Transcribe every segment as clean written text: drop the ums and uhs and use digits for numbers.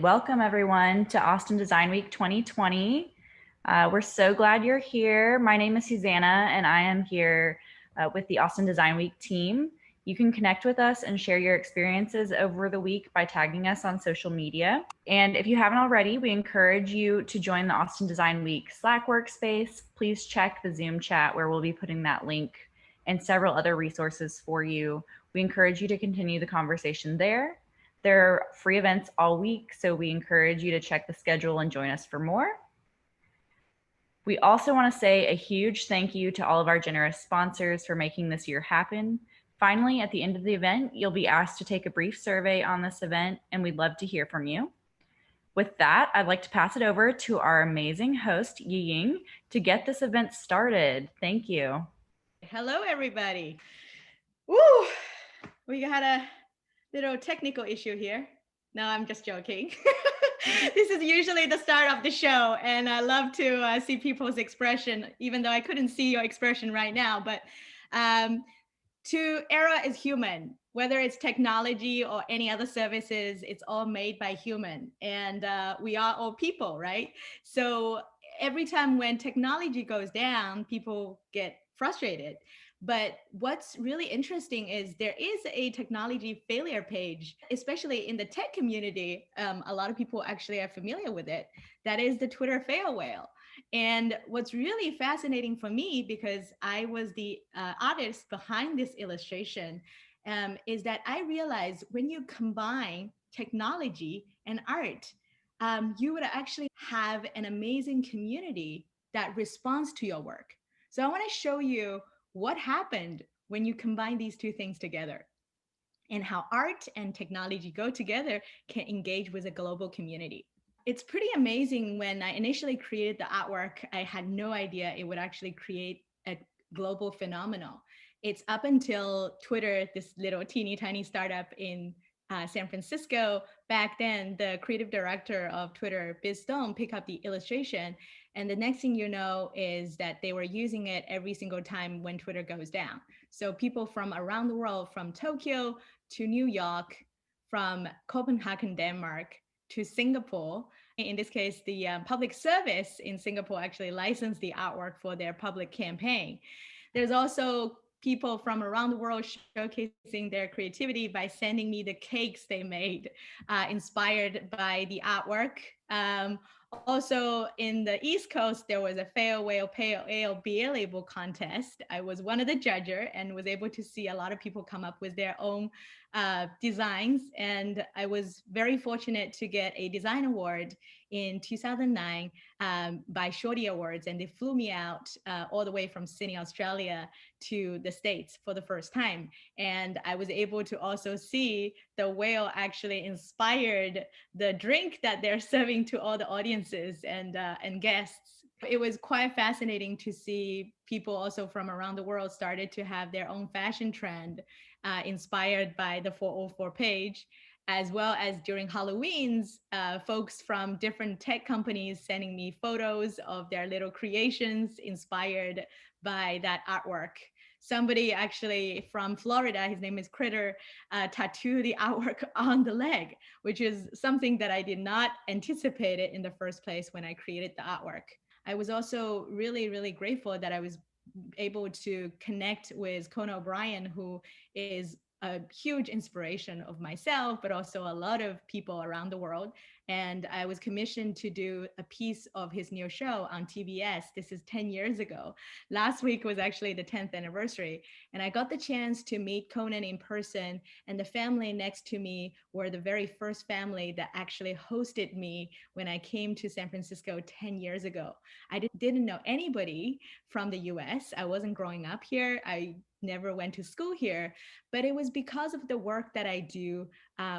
Welcome, everyone, to Austin Design Week 2020. We're so glad you're here. My name is Susanna, and I am here with the Austin Design Week team. You can connect with us and share your experiences over the week by tagging us on social media. And if you haven't already, we encourage you to join the Austin Design Week Slack workspace. Please check the Zoom chat where we'll be putting that link and several other resources for you. We encourage you to continue the conversation there. There are free events all week, so we encourage you to check the schedule and join us for more. We also want to say a huge thank you to all of our generous sponsors for making this year happen. Finally, at the end of the event, you'll be asked to take a brief survey on this event, and we'd love to hear from you. With that, I'd like to pass it over to our amazing host, Yiying, to get this event started. Thank you. Hello, everybody. Woo! We had a little technical issue here. No, I'm just joking. This is usually the start of the show, and I love to see people's expression, even though I couldn't see your expression right now. But era is human, whether it's technology or any other services, it's all made by human, and we are all people, right? So every time when technology goes down, people get frustrated. But what's really interesting is there is a technology failure page, especially in the tech community. A lot of people actually are familiar with it. That is the Twitter fail whale. And what's really fascinating for me, because I was the artist behind this illustration, is that I realized when you combine technology and art, you would actually have an amazing community that responds to your work. So I want to show you what happened when you combine these two things together and how art and technology go together can engage with a global community. It's pretty amazing. When I initially created the artwork, I had no idea it would actually create a global phenomenon. It's up until Twitter, this little teeny tiny startup in San Francisco. Back then, the creative director of Twitter, Biz Stone, picked up the illustration. And the next thing you know is that they were using it every single time when Twitter goes down. So people from around the world, from Tokyo to New York, from Copenhagen, Denmark, to Singapore. In this case, the public service in Singapore actually licensed the artwork for their public campaign. There's also people from around the world showcasing their creativity by sending me the cakes they made, inspired by the artwork. Also, in the East Coast, there was a Fail Whale Pale Ale beer label contest. I was one of the judges and was able to see a lot of people come up with their own designs. And I was very fortunate to get a design award in 2009 by Shorty Awards. And they flew me out all the way from Sydney, Australia to the States for the first time. And I was able to also see the whale actually inspired the drink that they're serving to all the audiences and guests. It was quite fascinating to see people also from around the world started to have their own fashion trend inspired by the 404 page, as well as during Halloween's, folks from different tech companies sending me photos of their little creations inspired by that artwork. Somebody actually from Florida, his name is Critter, tattooed the artwork on the leg, which is something that I did not anticipate it in the first place when I created the artwork. I was also really, really grateful that I was able to connect with Conan O'Brien, who is a huge inspiration of myself, but also a lot of people around the world. And I was commissioned to do a piece of his new show on TBS. This is 10 years ago. Last week was actually the 10th anniversary. And I got the chance to meet Conan in person. And the family next to me were the very first family that actually hosted me when I came to San Francisco 10 years ago. I didn't know anybody from the US. I wasn't growing up here. I never went to school here, but it was because of the work that I do,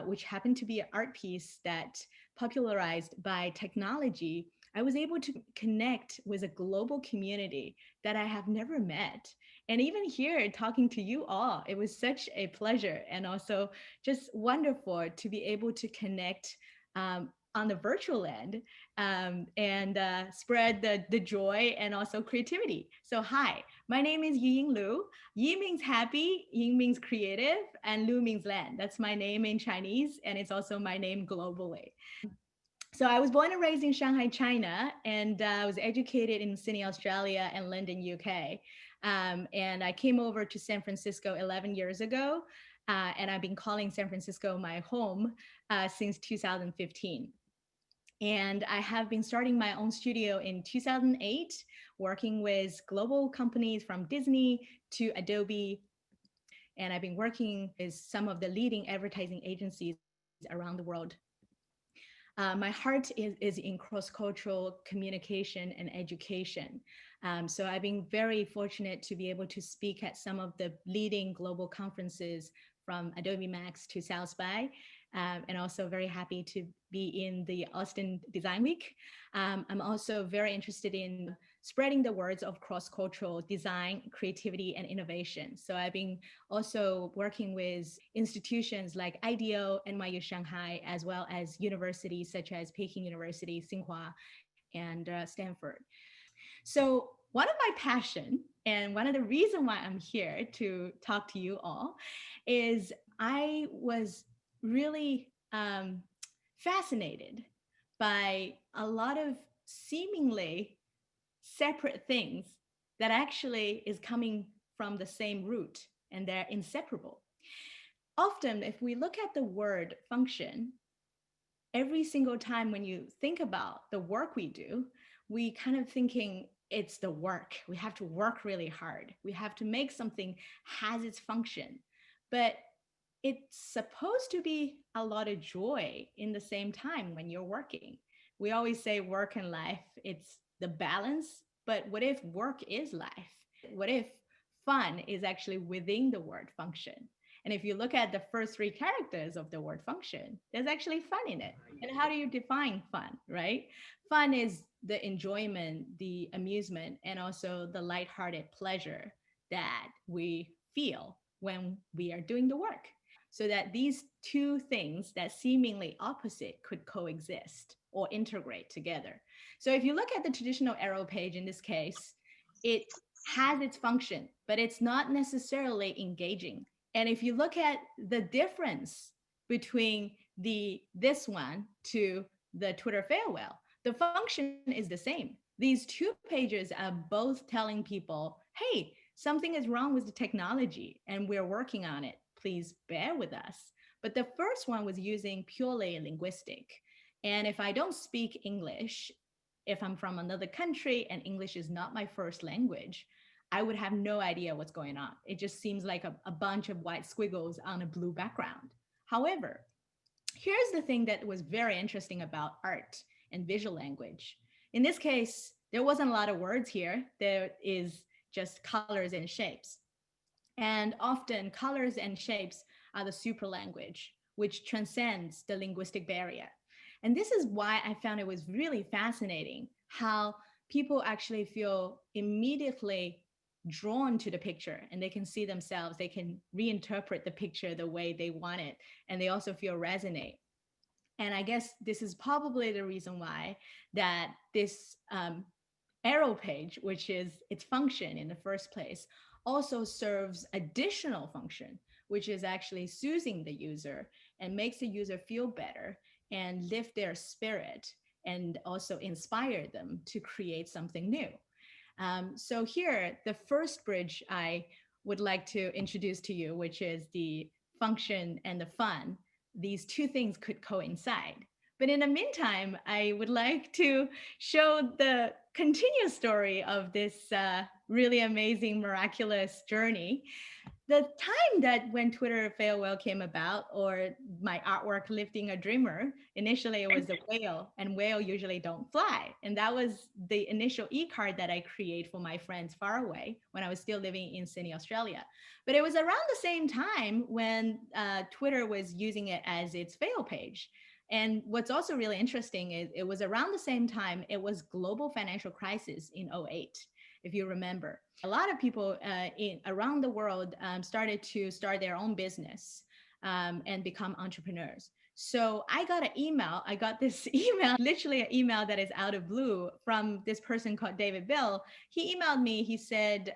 which happened to be an art piece that popularized by technology. I was able to connect with a global community that I have never met. And even here, talking to you all, it was such a pleasure and also just wonderful to be able to connect on the virtual end and spread the joy and also creativity. So hi, my name is Yiying Lu. Yi means happy, Ying means creative, and Lu means land. That's my name in Chinese, and it's also my name globally. So I was born and raised in Shanghai, China, and I was educated in Sydney, Australia, and London, UK. And I came over to San Francisco 11 years ago, and I've been calling San Francisco my home since 2015. And I have been starting my own studio in 2008, working with global companies from Disney to Adobe. And I've been working with some of the leading advertising agencies around the world. My heart is in cross-cultural communication and education. So I've been very fortunate to be able to speak at some of the leading global conferences from Adobe Max to South by, and also very happy to be in the Austin Design Week. I'm also very interested in spreading the words of cross-cultural design, creativity, and innovation. So I've been also working with institutions like IDEO, NYU Shanghai, as well as universities such as Peking University, Tsinghua, and Stanford. So one of my passion and one of the reason why I'm here to talk to you all is I was really fascinated by a lot of seemingly separate things that actually is coming from the same root and they're inseparable. Often, if we look at the word function, every single time when you think about the work we do, we kind of thinking it's the work. We have to work really hard. We have to make something has its function. But it's supposed to be a lot of joy in the same time when you're working. We always say work and life, it's the balance. But what if work is life? What if fun is actually within the word function? And if you look at the first three characters of the word function, there's actually fun in it. And how do you define fun, right? Fun is the enjoyment, the amusement, and also the lighthearted pleasure that we feel when we are doing the work. So that these two things that seemingly opposite could coexist or integrate together. So if you look at the traditional arrow page in this case, it has its function, but it's not necessarily engaging. And if you look at the difference between this one to the Twitter farewell, the function is the same. These two pages are both telling people, hey, something is wrong with the technology and we're working on it. Please bear with us. But the first one was using purely linguistic. And if I don't speak English, if I'm from another country and English is not my first language, I would have no idea what's going on. It just seems like a bunch of white squiggles on a blue background. However, here's the thing that was very interesting about art and visual language. In this case, there wasn't a lot of words here. There is just colors and shapes. And often colors and shapes are the super language, which transcends the linguistic barrier. And this is why I found it was really fascinating how people actually feel immediately drawn to the picture and they can see themselves, they can reinterpret the picture the way they want it, and they also feel resonate. And I guess this is probably the reason why that this arrow page, which is its function in the first place, also serves additional function, which is actually soothing the user and makes the user feel better and lift their spirit and also inspire them to create something new. So here, the first bridge I would like to introduce to you, which is the function and the fun. These two things could coincide. But in the meantime, I would like to show the continuous story of this really amazing, miraculous journey. The time that when Twitter farewell came about, or my artwork lifting a dreamer, initially it was a whale, and whale usually don't fly. And that was the initial e-card that I create for my friends far away when I was still living in Sydney, Australia. But it was around the same time when Twitter was using it as its fail page. And what's also really interesting is it was around the same time it was global financial crisis in '08, if you remember. A lot of people around the world started to start their own business and become entrepreneurs. So I got an email. I got this email, literally an email that is out of blue from this person called David Bill. He emailed me. He said,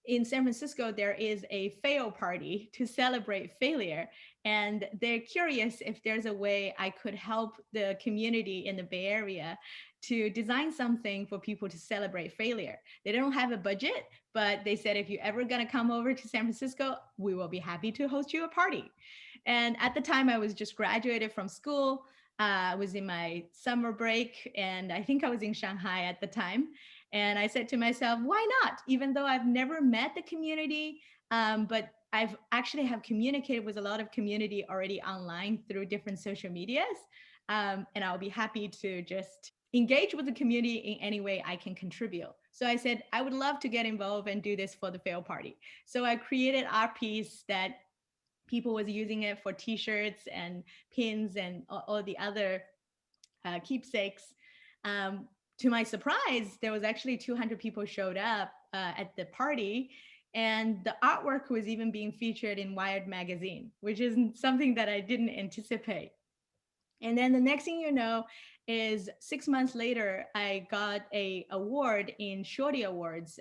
in San Francisco, there is a fail party to celebrate failure. And they're curious if there's a way I could help the community in the Bay Area to design something for people to celebrate failure. They don't have a budget, but they said, if you're ever going to come over to San Francisco, we will be happy to host you a party. And at the time, I was just graduated from school. I was in my summer break, and I think I was in Shanghai at the time. And I said to myself, why not? Even though I've never met the community, but I've actually have communicated with a lot of community already online through different social medias. And I'll be happy to just engage with the community in any way I can contribute. So I said, I would love to get involved and do this for the fail party. So I created art piece that people was using it for t-shirts and pins and all the other keepsakes. To my surprise, there was actually 200 people showed up at the party, and the artwork was even being featured in Wired magazine, which is something that I didn't anticipate. And then the next thing you know is 6 months later, I got a award in Shorty Awards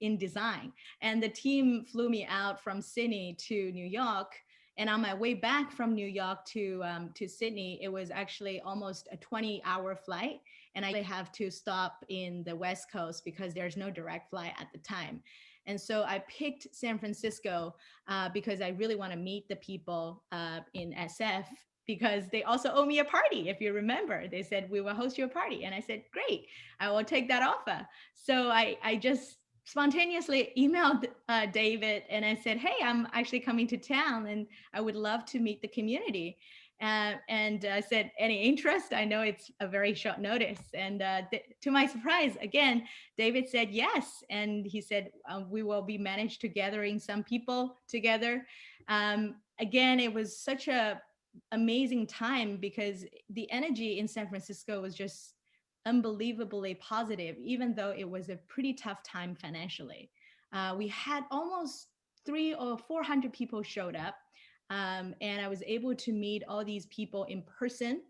in design. And the team flew me out from Sydney to New York. And on my way back from New York to Sydney, it was actually almost a 20-hour flight. And I have to stop in the West Coast because there's no direct flight at the time. And so I picked San Francisco because I really want to meet the people in SF, because they also owe me a party. If you remember, they said, we will host you a party. And I said, great, I will take that offer. So I just spontaneously emailed David and I said, hey, I'm actually coming to town and I would love to meet the community. And I said, any interest? I know it's a very short notice. And to my surprise, again, David said yes. And he said, we will be managed to gathering some people together. Again, it was such a amazing time because the energy in San Francisco was just unbelievably positive, even though it was a pretty tough time financially. We had almost 300 or 400 people showed up. And I was able to meet all these people in person.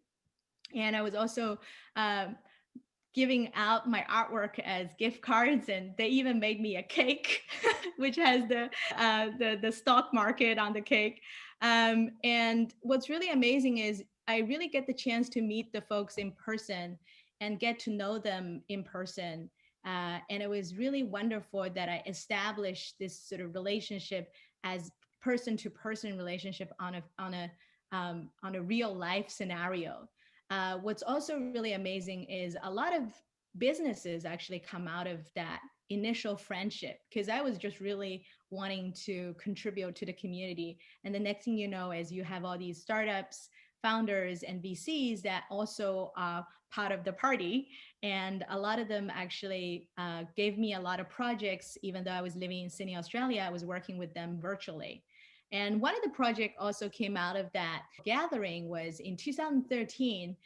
And I was also giving out my artwork as gift cards, and they even made me a cake, which has the stock market on the cake. And what's really amazing is I really get the chance to meet the folks in person and get to know them in person. And it was really wonderful that I established this sort of relationship as person to person relationship on a real life scenario. What's also really amazing is a lot of businesses actually come out of that initial friendship, because I was just really wanting to contribute to the community. And the next thing you know is you have all these startups, founders, and VCs that also are part of the party. And a lot of them actually gave me a lot of projects. Even though I was living in Sydney, Australia, I was working with them virtually. And one of the projects also came out of that gathering was in 2013.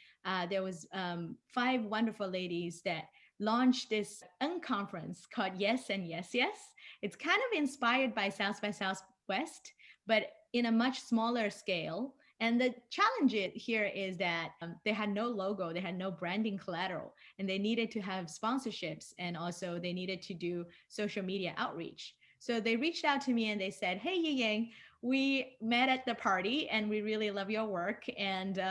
There was 5 wonderful ladies that launched this unconference called Yes and Yes Yes. It's kind of inspired by South by Southwest, but in a much smaller scale. And the challenge here is that they had no logo, they had no branding collateral, and they needed to have sponsorships, and also they needed to do social media outreach. So they reached out to me and they said, hey, Yiying, we met at the party and we really love your work. And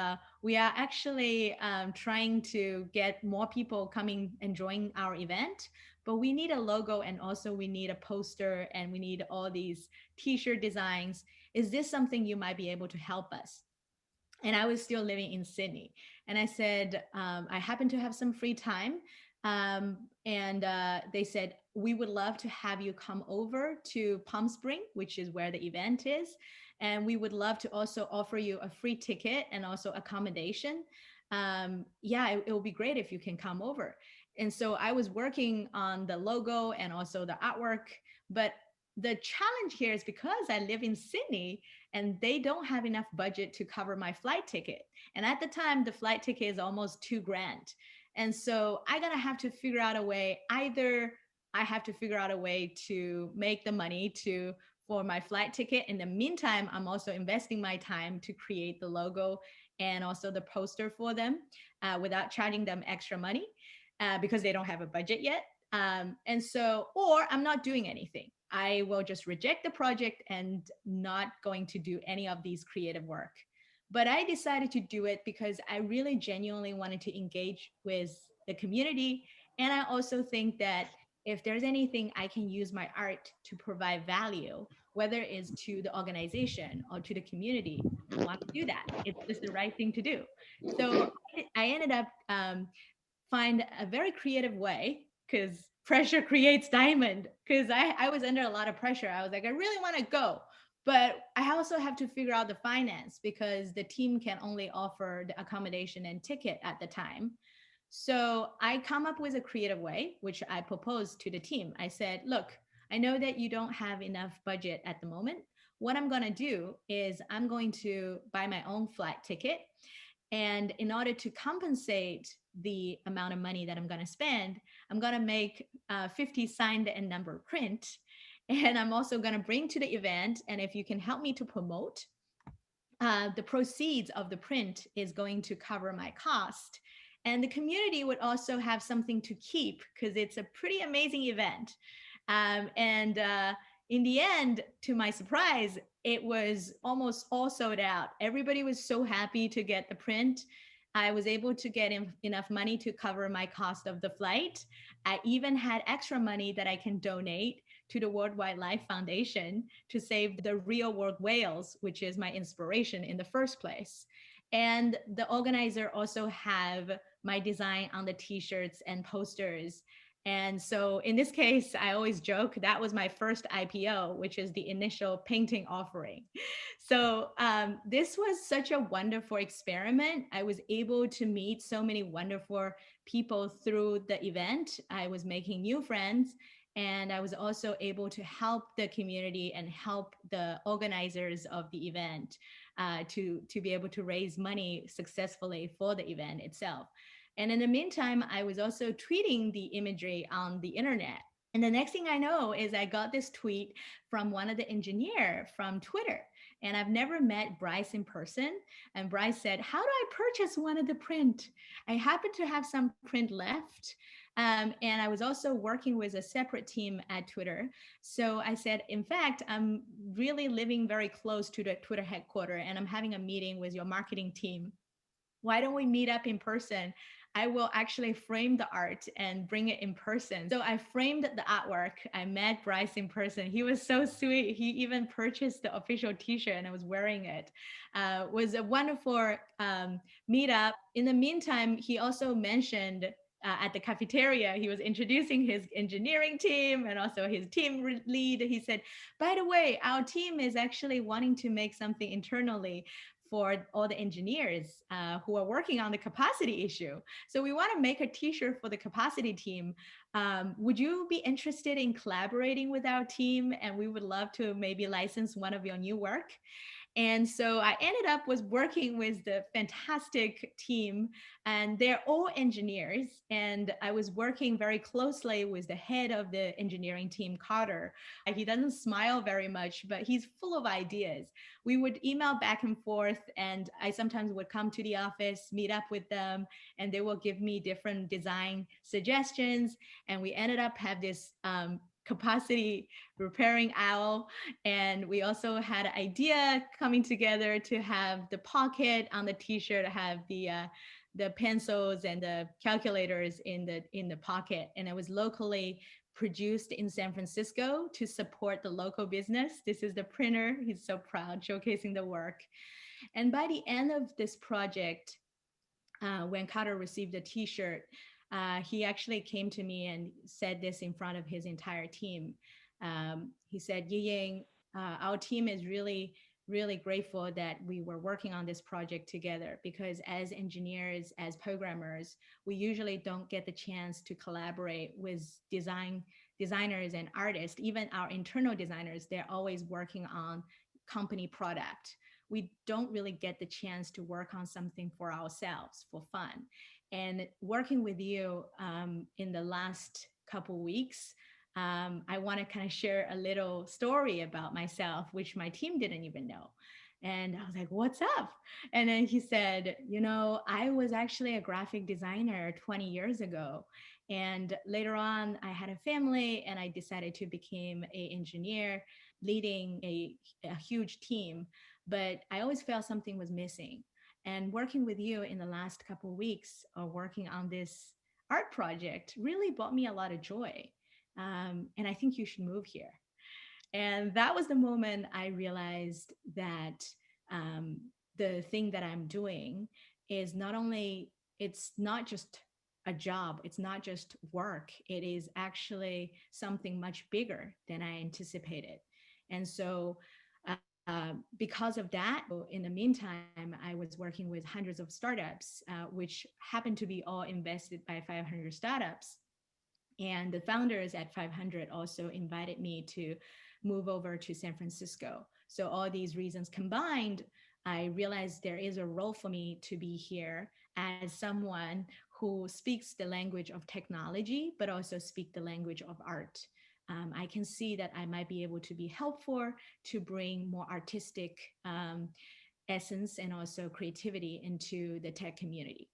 we are actually trying to get more people coming and join our event. But we need a logo, and also we need a poster, and we need all these t-shirt designs. Is this something you might be able to help us? And I was still living in Sydney. And I said, I happen to have some free time. And they said, we would love to have you come over to Palm Spring, which is where the event is. And we would love to also offer you a free ticket and also accommodation. Yeah, it will be great if you can come over. And so I was working on the logo and also the artwork. But the challenge here is because I live in Sydney and they don't have enough budget to cover my flight ticket. And at the time, the flight ticket is almost $2,000. And so I gotta have to figure out a way. Either I have to figure out a way to make the money for my flight ticket. In the meantime, I'm also investing my time to create the logo and also the poster for them without charging them extra money because they don't have a budget yet. And so, or I'm not doing anything. I will just reject the project and not going to do any of these creative work. But I decided to do it because I really genuinely wanted to engage with the community. And I also think that if there's anything I can use my art to provide value, whether it's to the organization or to the community, I want to do that. It's just the right thing to do. So I ended up find a very creative way, because pressure creates diamond, because I was under a lot of pressure. I was like, I really want to go, but I also have to figure out the finance because the team can only offer the accommodation and ticket at the time. So I come up with a creative way, which I proposed to the team. I said, look, I know that you don't have enough budget at the moment. What I'm going to do is I'm going to buy my own flight ticket. And in order to compensate the amount of money that I'm going to spend, I'm going to make 50 signed and numbered print. And I'm also going to bring to the event. And if you can help me to promote, the proceeds of the print is going to cover my cost. And the community would also have something to keep because it's a pretty amazing event. And in the end, to my surprise, it was almost all sold out. Everybody was so happy to get the print. I was able to get enough money to cover my cost of the flight. I even had extra money that I can donate to the World Wildlife Foundation to save the real world whales, which is my inspiration in the first place. And the organizer also have my design on the t-shirts and posters. And so in this case, I always joke that was my first IPO, which is the initial painting offering. So this was such a wonderful experiment. I was able to meet so many wonderful people through the event. I was making new friends, and I was also able to help the community and help the organizers of the event to be able to raise money successfully for the event itself. And in the meantime, I was also tweeting the imagery on the internet. And the next thing I know is I got this tweet from one of the engineer from Twitter. And I've never met Bryce in person. And Bryce said, how do I purchase one of the print? I happen to have some print left. And I was also working with a separate team at Twitter. So I said, in fact, I'm really living very close to the Twitter headquarters, and I'm having a meeting with your marketing team. Why don't we meet up in person? I will actually frame the art and bring it in person. So I framed the artwork. I met Bryce in person. He was so sweet. He even purchased the official t-shirt and I was wearing it. Was a wonderful meetup. In the meantime, he also mentioned at the cafeteria, he was introducing his engineering team and also his team lead. He said, by the way, our team is actually wanting to make something internally for all the engineers who are working on the capacity issue. So we want to make a t-shirt for the capacity team. Would you be interested in collaborating with our team? And we would love to maybe license one of your new work. And so I ended up was working with the fantastic team, and they're all engineers. And I was working very closely with the head of the engineering team, Carter. He doesn't smile very much, but he's full of ideas. We would email back and forth, and I sometimes would come to the office, meet up with them, and they will give me different design suggestions. And we ended up have this capacity repairing owl. And we also had an idea coming together to have the pocket on the t-shirt, have the pencils and the calculators in the pocket. And it was locally produced in San Francisco to support the local business. This is the printer. He's so proud, showcasing the work. And by the end of this project, when Carter received the t-shirt, he actually came to me and said this in front of his entire team. He said, Yiying, our team is really, really grateful that we were working on this project together, because as engineers, as programmers, we usually don't get the chance to collaborate with designers and artists. Even our internal designers, they're always working on company product. We don't really get the chance to work on something for ourselves for fun. And working with you in the last couple weeks, I want to kind of share a little story about myself, which my team didn't even know. And I was like, what's up? And then he said, I was actually a graphic designer 20 years ago. And later on, I had a family and I decided to become an engineer, leading a huge team. But I always felt something was missing. And working with you in the last couple of weeks of working on this art project really brought me a lot of joy. And I think you should move here. And that was the moment I realized that um, the thing that I'm doing is not only, it's not just a job, it's not just work, it is actually something much bigger than I anticipated. And so, because of that, in the meantime, I was working with hundreds of startups, which happened to be all invested by 500 startups. And the founders at 500 also invited me to move over to San Francisco. So, all these reasons combined, I realized there is a role for me to be here as someone who speaks the language of technology, but also speak the language of art. I can see that I might be able to be helpful to bring more artistic essence and also creativity into the tech community.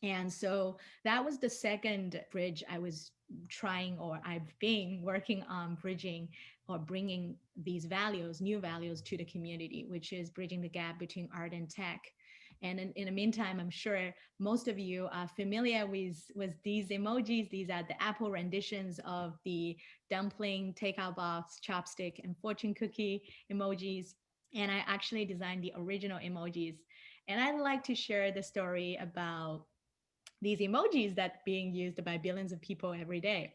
And so that was the second bridge I was trying, or I've been working on bridging or bringing these values, new values to the community, which is bridging the gap between art and tech. And in the meantime, I'm sure most of you are familiar with these emojis. These are the Apple renditions of the dumpling, takeout box, chopstick, and fortune cookie emojis. And I actually designed the original emojis. And I'd like to share the story about these emojis that being used by billions of people every day.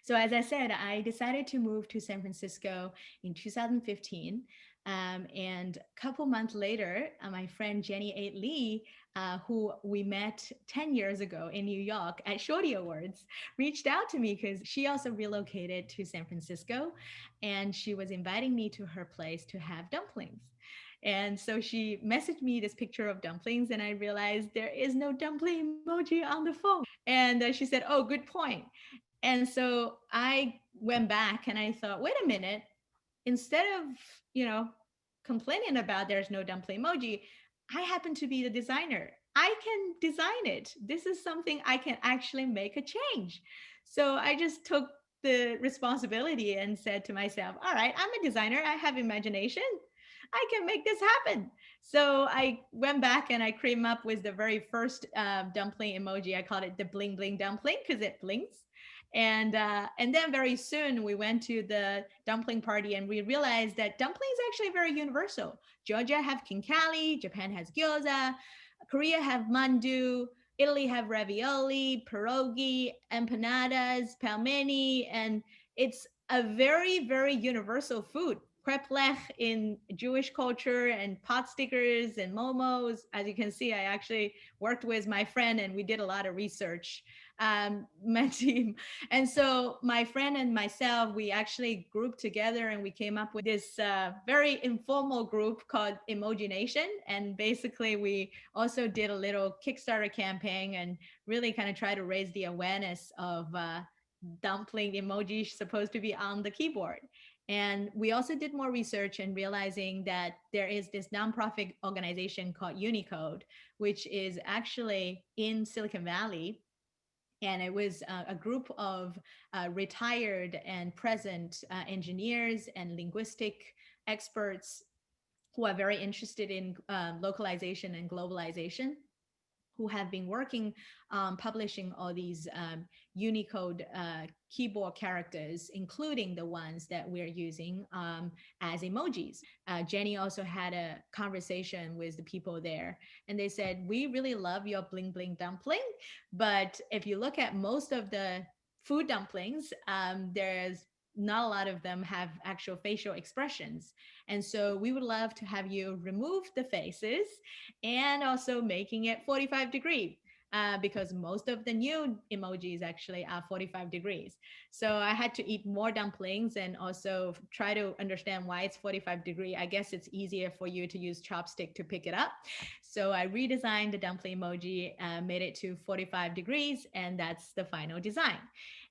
So as I said, I decided to move to San Francisco in 2015. And a couple months later, my friend Jenny Eight Lee, who we met 10 years ago in New York at Shorty Awards, reached out to me because she also relocated to San Francisco and she was inviting me to her place to have dumplings. And so she messaged me this picture of dumplings, and I realized there is no dumpling emoji on the phone. And she said, "Oh, good point." And so I went back and I thought, wait a minute, instead of, you know, complaining about there's no dumpling emoji, I happen to be the designer. I can design it. This is something I can actually make a change. So I just took the responsibility and said to myself, all right, I'm a designer. I have imagination. I can make this happen. So I went back and I came up with the very first dumpling emoji. I called it the bling bling dumpling because it blinks. And then very soon we went to the dumpling party and we realized that dumpling is actually very universal. Georgia have kinkali, Japan has gyoza, Korea have mandu, Italy have ravioli, pierogi, empanadas, pelmeni, and it's a very, very universal food. Crepe lech in Jewish culture and pot stickers and momos. As you can see, I actually worked with my friend and we did a lot of research, my team. And so my friend and myself, we actually grouped together and we came up with this very informal group called Emoji Nation. And basically, we also did a little Kickstarter campaign and really kind of try to raise the awareness of dumpling emoji supposed to be on the keyboard. And we also did more research and realizing that there is this nonprofit organization called Unicode, which is actually in Silicon Valley. And it was a group of retired and present engineers and linguistic experts who are very interested in localization and globalization, who have been working publishing all these Unicode keyboard characters, including the ones that we're using as emojis. Jenny also had a conversation with the people there, and they said, "We really love your bling bling dumpling, but if you look at most of the food dumplings, there's not a lot of them have actual facial expressions. And so we would love to have you remove the faces and also making it 45 degree because most of the new emojis actually are 45 degrees. So I had to eat more dumplings and also try to understand why it's 45 degree. I guess it's easier for you to use chopstick to pick it up. So I redesigned the dumpling emoji, made it to 45 degrees, and that's the final design.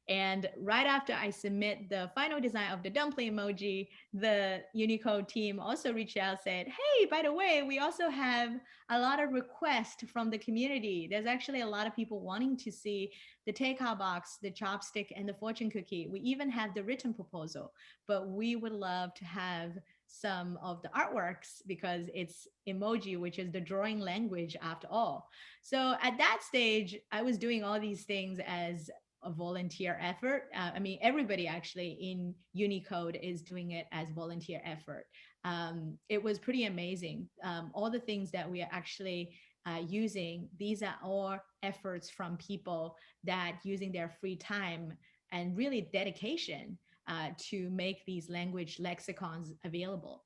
And right after I submit the final design of the dumpling emoji, the Unicode team also reached out, said, "Hey, by the way, we also have a lot of requests from the community. There's actually a lot of people wanting to see the takeout box, the chopstick, and the fortune cookie. We even have the written proposal, but we would love to have some of the artworks because it's emoji, which is the drawing language after all." So at that stage, I was doing all these things as a volunteer effort. I mean, everybody actually in Unicode is doing it as volunteer effort. It was pretty amazing. All the things that we are actually using, these are all efforts from people that using their free time and really dedication to make these language lexicons available.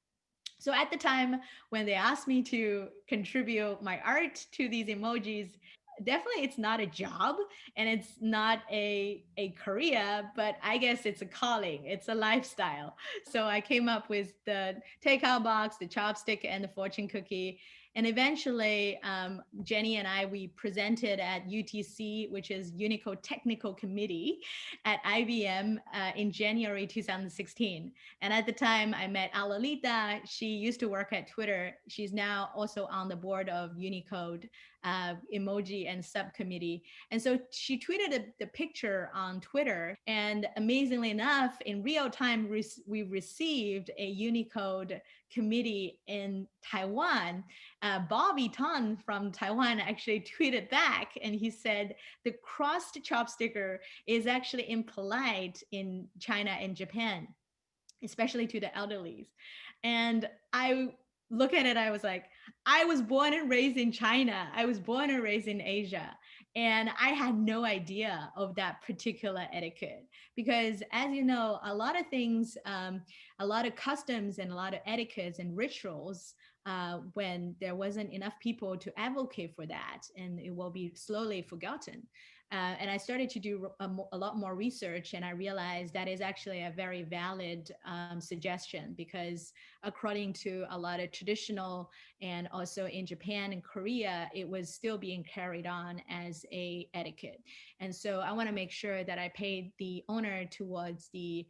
So at the time when they asked me to contribute my art to these emojis, definitely it's not a job and it's not a career, but I guess it's a calling, it's a lifestyle. So I came up with the takeout box, the chopstick, and the fortune cookie. And eventually, Jenny and I, we presented at UTC, which is Unicode Technical Committee at IBM in January 2016. And at the time, I met Alalita. She used to work at Twitter. She's now also on the board of Unicode emoji and subcommittee. And so she tweeted the picture on Twitter. And amazingly enough, in real time, we received a Unicode committee in Taiwan. Bobby Tan from Taiwan actually tweeted back and he said the crossed chopsticker is actually impolite in China and Japan, especially to the elderlies. And I look at it, I was like, I was born and raised in China. I was born and raised in Asia. And I had no idea of that particular etiquette because, as you know, a lot of things, a lot of customs and a lot of etiquettes and rituals, when there wasn't enough people to advocate for that, and it will be slowly forgotten. And I started to do a lot more research, and I realized that is actually a very valid suggestion because, according to a lot of traditional and also in Japan and Korea, it was still being carried on as a etiquette. And so I want to make sure that I paid the honor towards the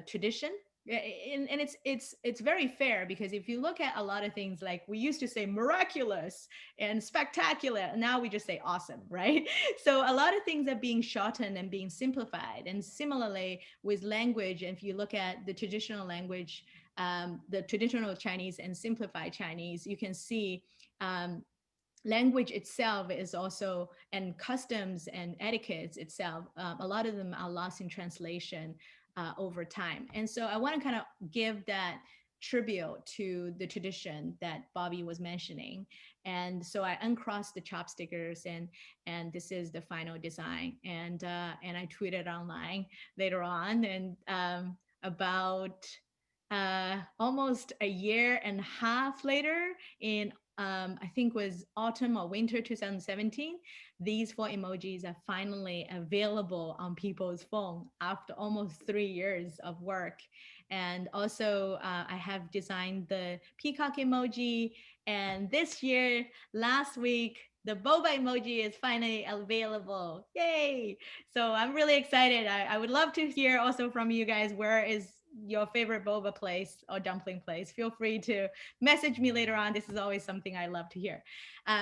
tradition. And it's very fair because if you look at a lot of things, like we used to say miraculous and spectacular, and now we just say awesome, right? So a lot of things are being shortened and being simplified. And similarly with language, if you look at the traditional language, the traditional Chinese and simplified Chinese, you can see language itself is also, and customs and etiquettes itself, a lot of them are lost in translation over time. And so I want to kind of give that tribute to the tradition that Bobby was mentioning. And so I uncrossed the chopstickers, and this is the final design. And I tweeted online later on, and about almost a year and a half later, in I think was autumn or winter 2017, these four emojis are finally available on people's phone after almost 3 years of work. And also, I have designed the peacock emoji. And this year, last week, the boba emoji is finally available. Yay! So I'm really excited. I would love to hear also from you guys, where is your favorite boba place or dumpling place? Feel free to message me later on. This is always something I love to hear.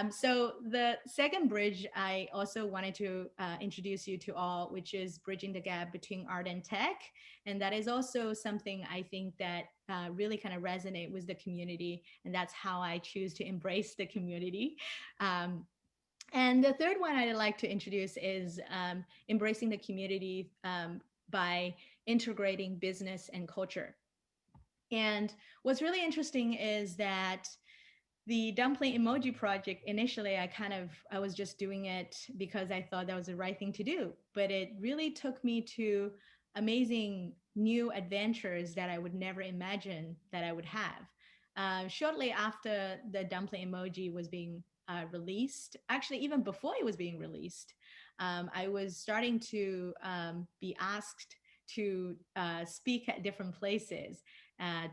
So the second bridge I also wanted to introduce you to all, which is bridging the gap between art and tech. And that is also something I think that really kind of resonate with the community. And that's how I choose to embrace the community. And the third one I'd like to introduce is embracing the community by integrating business and culture. And what's really interesting is that the dumpling emoji project, initially I was just doing it because I thought that was the right thing to do, but it really took me to amazing new adventures that I would never imagine that I would have. Shortly after the dumpling emoji was being released, actually even before it was being released, I was starting to be asked to speak at different places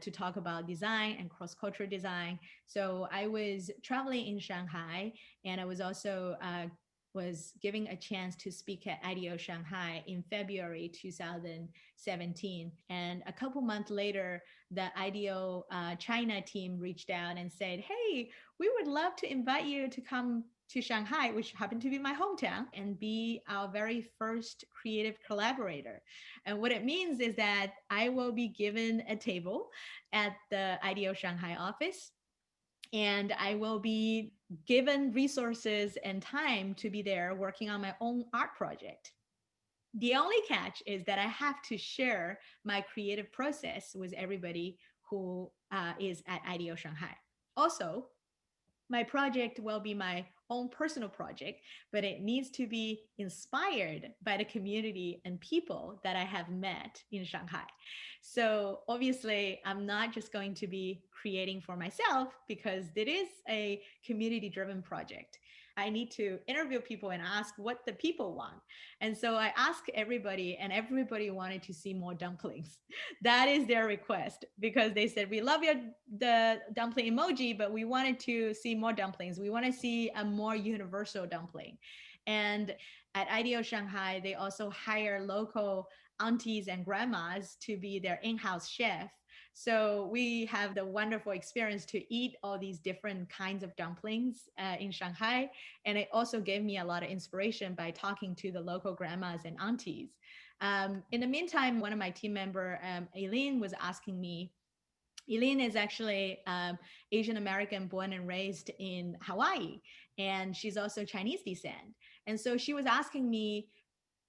to talk about design and cross-cultural design. So I was traveling in Shanghai, and I was also was given a chance to speak at IDO Shanghai in February 2017. And a couple months later, the IDO China team reached out and said, hey, we would love to invite you to come to Shanghai, which happened to be my hometown, and be our very first creative collaborator. And what it means is that I will be given a table at the IDO Shanghai office, and I will be given resources and time to be there working on my own art project. The only catch is that I have to share my creative process with everybody who is at IDO Shanghai. Also, my project will be my own personal project, but it needs to be inspired by the community and people that I have met in Shanghai. So obviously, I'm not just going to be creating for myself because it is a community driven project. I need to interview people and ask what the people want. And so I asked everybody, and everybody wanted to see more dumplings. That is their request, because they said, we love the dumpling emoji, but we wanted to see more dumplings. We want to see a more universal dumpling. And at IDO Shanghai, they also hire local aunties and grandmas to be their in-house chef. So we have the wonderful experience to eat all these different kinds of dumplings in Shanghai. And it also gave me a lot of inspiration by talking to the local grandmas and aunties. In the meantime, one of my team member, Aileen, was asking me. Eileen is actually Asian American, born and raised in Hawaii, and she's also Chinese descent. And so she was asking me,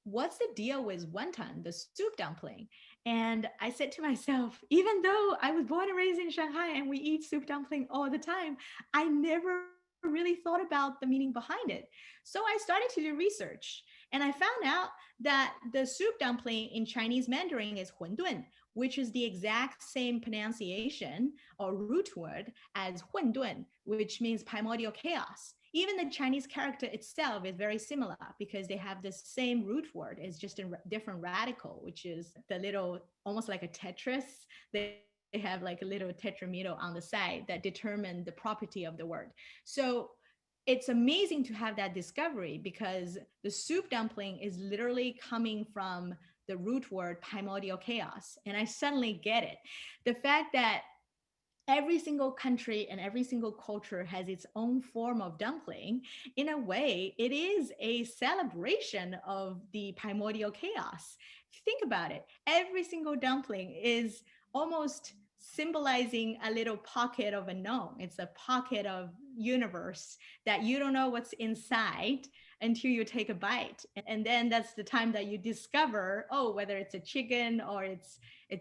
what's the deal with wonton, the soup dumpling? And I said to myself, even though I was born and raised in Shanghai and we eat soup dumpling all the time, I never really thought about the meaning behind it. So I started to do research, and I found out that the soup dumpling in Chinese Mandarin is huandun, which is the exact same pronunciation or root word as 混沌, which means primordial chaos. Even the Chinese character itself is very similar because they have the same root word. It's just a different radical, which is the little, almost like a Tetris. They have like a little tetrameter on the side that determine the property of the word. So it's amazing to have that discovery, because the soup dumpling is literally coming from the root word primordial chaos. And I suddenly get it. The fact that every single country and every single culture has its own form of dumpling, in a way, it is a celebration of the primordial chaos. If you think about it, every single dumpling is almost symbolizing a little pocket of unknown. It's a pocket of universe that you don't know what's inside until you take a bite. And then that's the time that you discover, oh, whether it's a chicken or it's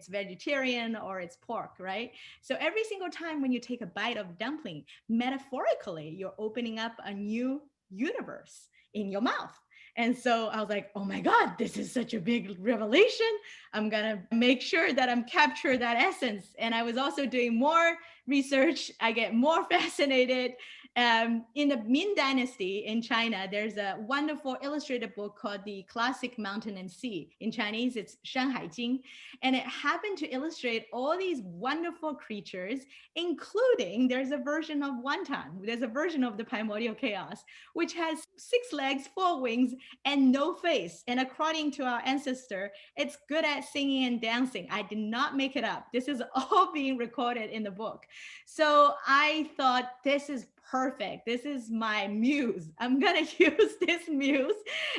vegetarian or it's pork, right? So every single time when you take a bite of dumpling, metaphorically, you're opening up a new universe in your mouth. And so I was like, oh my God, this is such a big revelation. I'm going to make sure that I'm capture that essence. And I was also doing more research. I get more fascinated. In the Ming Dynasty in China, there's a wonderful illustrated book called The Classic Mountain and Sea. In Chinese, it's Shanghai China. And it happened to illustrate all these wonderful creatures, including there's a version of wonton. There's a version of the primordial chaos, which has 6 legs, 4 wings, and no face. And according to our ancestor, it's good at singing and dancing. I did not make it up. This is all being recorded in the book. So I thought, this is perfect. This is my muse. I'm going to use this muse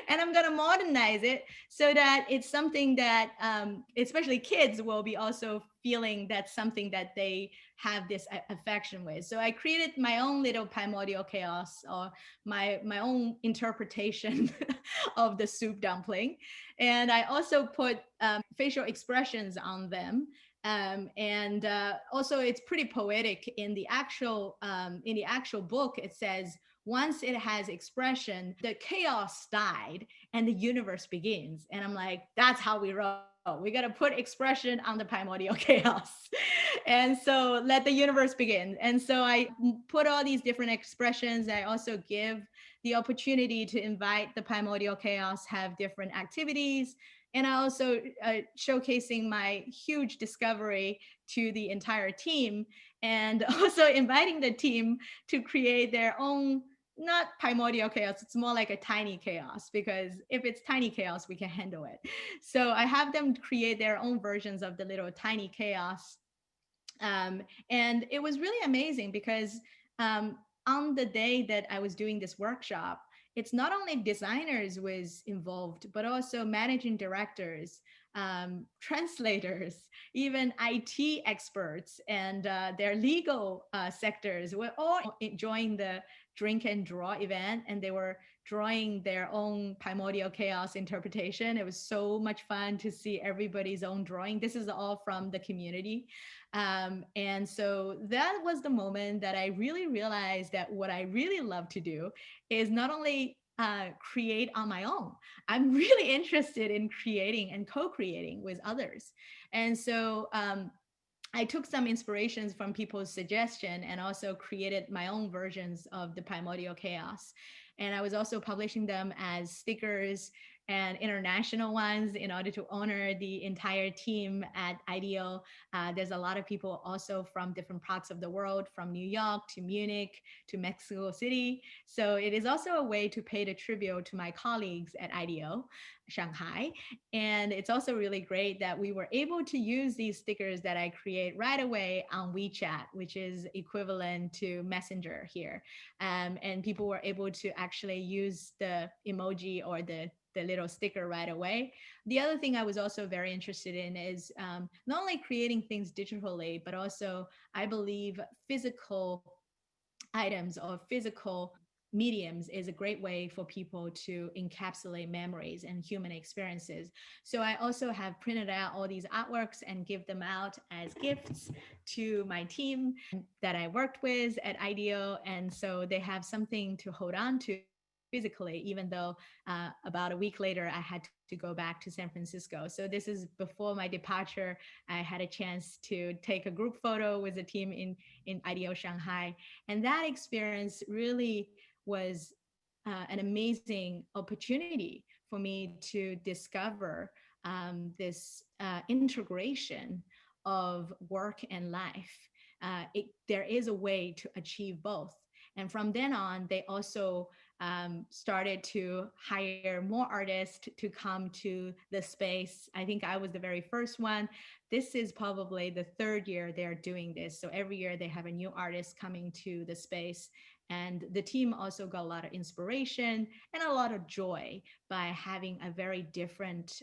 and I'm going to modernize it so that it's something that especially kids will be also feeling that's something that they have this affection with. So I created my own little primordial chaos, or my own interpretation of the soup dumpling. And I also put facial expressions on them. And also it's pretty poetic in the actual book. It says, once it has expression, the chaos died and the universe begins. And I'm like, that's how we roll. We got to put expression on the primordial chaos. And so let the universe begin. And so I put all these different expressions. I also give the opportunity to invite the primordial chaos, have different activities. And I also showcasing my huge discovery to the entire team, and also inviting the team to create their own not primordial chaos, it's more like a tiny chaos, because if it's tiny chaos, we can handle it. So I have them create their own versions of the little tiny chaos. And it was really amazing because on the day that I was doing this workshop, it's not only designers was involved, but also managing directors, translators, even IT experts, and their legal sectors were all enjoying the drink and draw event, and they were drawing their own primordial chaos interpretation. It was so much fun to see everybody's own drawing. This is all from the community. And so that was the moment that I really realized that what I really love to do is not only create on my own. I'm really interested in creating and co-creating with others. And so I took some inspirations from people's suggestion and also created my own versions of the primordial chaos. And I was also publishing them as stickers and international ones in order to honor the entire team at IDEO. There's a lot of people also from different parts of the world, from New York to Munich to Mexico City. So it is also a way to pay the tribute to my colleagues at IDEO Shanghai. And it's also really great that we were able to use these stickers that I create right away on WeChat, which is equivalent to Messenger here. And people were able to actually use the emoji or the little sticker right away. The other thing I was also very interested in is not only creating things digitally, but also I believe physical items or physical mediums is a great way for people to encapsulate memories and human experiences. So I also have printed out all these artworks and give them out as gifts to my team that I worked with at IDEO. And so they have something to hold on to physically, even though about a week later I had to go back to San Francisco. So this is before my departure. I had a chance to take a group photo with the team in IDEO Shanghai. And that experience really was an amazing opportunity for me to discover this integration of work and life. There is a way to achieve both. And from then on, they also started to hire more artists to come to the space. I think I was the very first one. This is probably the third year they're doing this. So every year they have a new artist coming to the space. And the team also got a lot of inspiration and a lot of joy by having a very different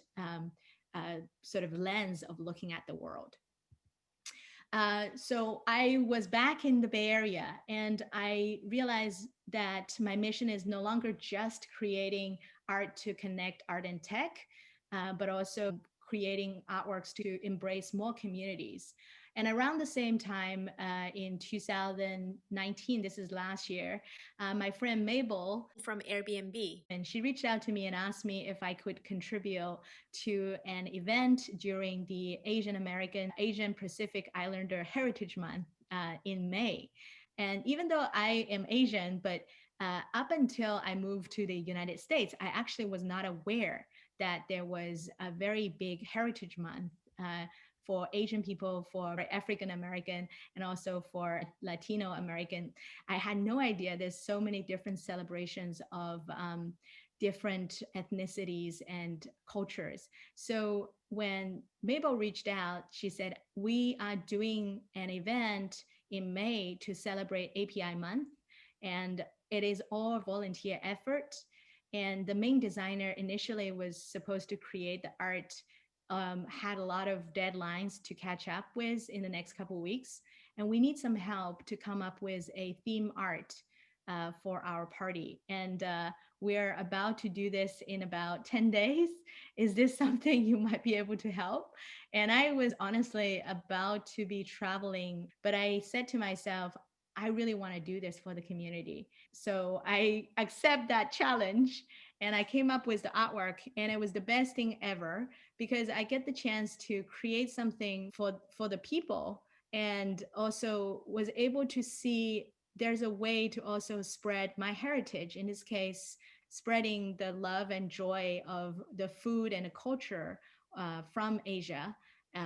sort of lens of looking at the world. So I was back in the Bay Area and I realized that my mission is no longer just creating art to connect art and tech, but also creating artworks to embrace more communities. And around the same time, in 2019, this is last year, my friend Mabel from Airbnb, and she reached out to me and asked me if I could contribute to an event during the Asian Pacific Islander Heritage Month in May. And even though I am Asian, but up until I moved to the United States, I actually was not aware that there was a very big Heritage Month for Asian people, for African American, and also for Latino American. I had no idea there's so many different celebrations of different ethnicities and cultures. So when Mabel reached out, she said, we are doing an event in May to celebrate API month. And it is all volunteer effort. And the main designer initially was supposed to create the art, had a lot of deadlines to catch up with in the next couple of weeks. And we need some help to come up with a theme art for our party. And we're about to do this in about 10 days. Is this something you might be able to help? And I was honestly about to be traveling, but I said to myself, I really want to do this for the community. So I accept that challenge and I came up with the artwork, and it was the best thing ever because I get the chance to create something for the people, and also was able to see there's a way to also spread my heritage, in this case spreading the love and joy of the food and the culture from Asia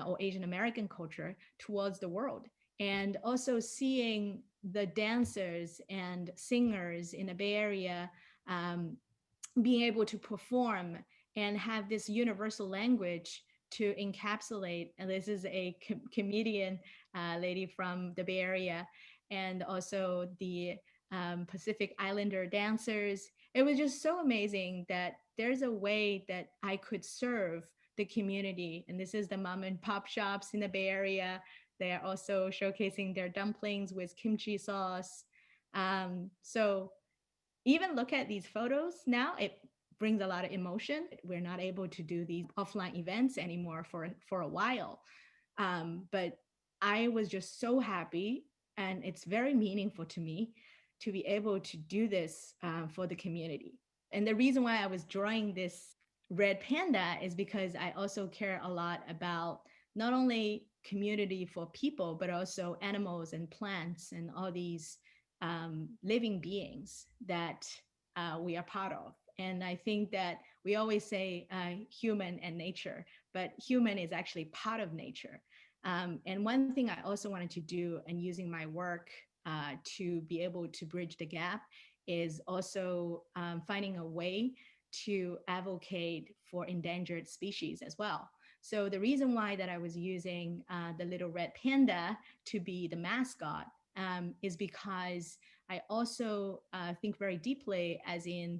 or Asian American culture towards the world, and also seeing the dancers and singers in the Bay Area um, being able to perform and have this universal language to encapsulate. And this is a comedian lady from the Bay Area, and also the Pacific Islander dancers. It was just so amazing that there's a way that I could serve the community. And this is the mom and pop shops in the Bay Area. They are also showcasing their dumplings with kimchi sauce. So even look at these photos now, it brings a lot of emotion. We're not able to do these offline events anymore for a while. But I was just so happy, and it's very meaningful to me to be able to do this for the community. And the reason why I was drawing this red panda is because I also care a lot about not only community for people, but also animals and plants and all these living beings that we are part of. And I think that we always say human and nature, but human is actually part of nature. And one thing I also wanted to do, and using my work to be able to bridge the gap, is also finding a way to advocate for endangered species as well. So the reason why that I was using the little red panda to be the mascot is because I also think very deeply, as in